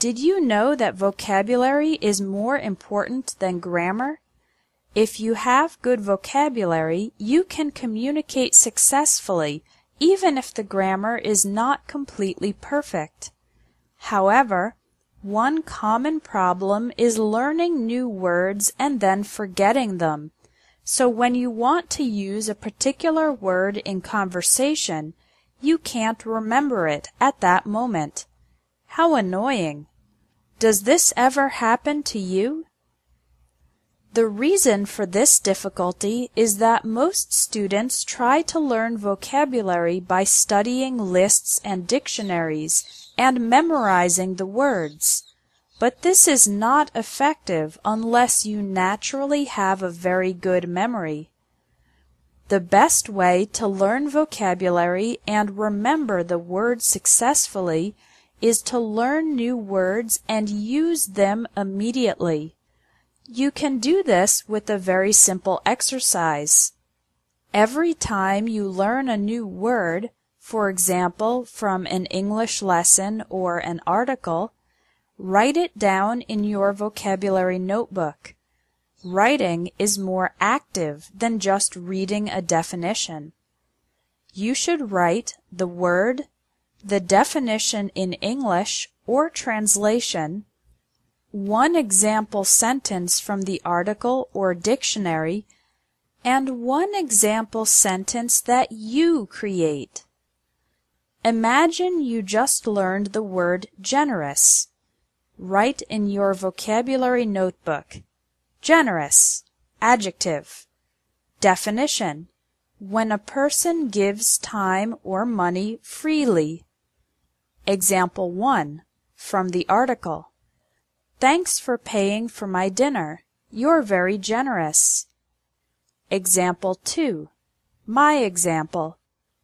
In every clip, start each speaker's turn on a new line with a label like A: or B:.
A: Did you know that vocabulary is more important than grammar? If you have good vocabulary, you can communicate successfully, even if the grammar is not completely perfect. However, one common problem is learning new words and then forgetting them. So when you want to use a particular word in conversation, you can't remember it at that moment. How annoying! Does this ever happen to you? The reason for this difficulty is that most students try to learn vocabulary by studying lists and dictionaries and memorizing the words. But this is not effective unless you naturally have a very good memory. The best way to learn vocabulary and remember the words successfully is to learn new words and use them immediately. You can do this with a very simple exercise. Every time you learn a new word, for example, from an English lesson or an article, write it down in your vocabulary notebook. Writing is more active than just reading a definition. You should write the word, the definition in English or translation, one example sentence from the article or dictionary, and one example sentence that you create. Imagine you just learned the word generous. Write in your vocabulary notebook, generous, adjective. Definition: when a person gives time or money freely. Example 1, from the article. Thanks for paying for my dinner. You're very generous. Example 2, my example.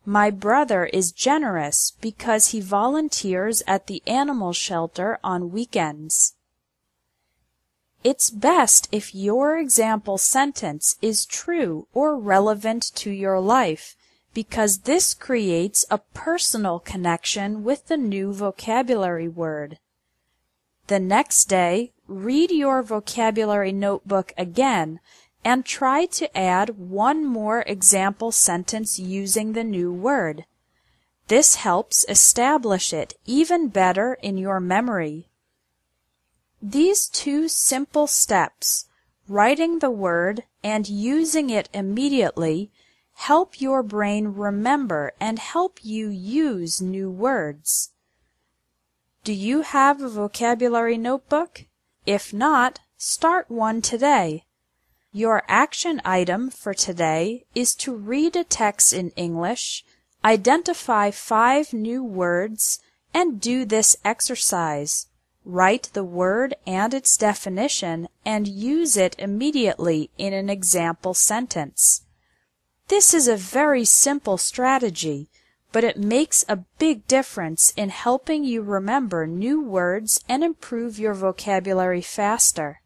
A: My brother is generous because he volunteers at the animal shelter on weekends. It's best if your example sentence is true or relevant to your life, because this creates a personal connection with the new vocabulary word. The next day, read your vocabulary notebook again and try to add one more example sentence using the new word. This helps establish it even better in your memory. These two simple steps, writing the word and using it immediately, help your brain remember and help you use new words. Do you have a vocabulary notebook? If not, start one today. Your action item for today is to read a text in English, identify 5 new words, and do this exercise. Write the word and its definition and use it immediately in an example sentence. This is a very simple strategy, but it makes a big difference in helping you remember new words and improve your vocabulary faster.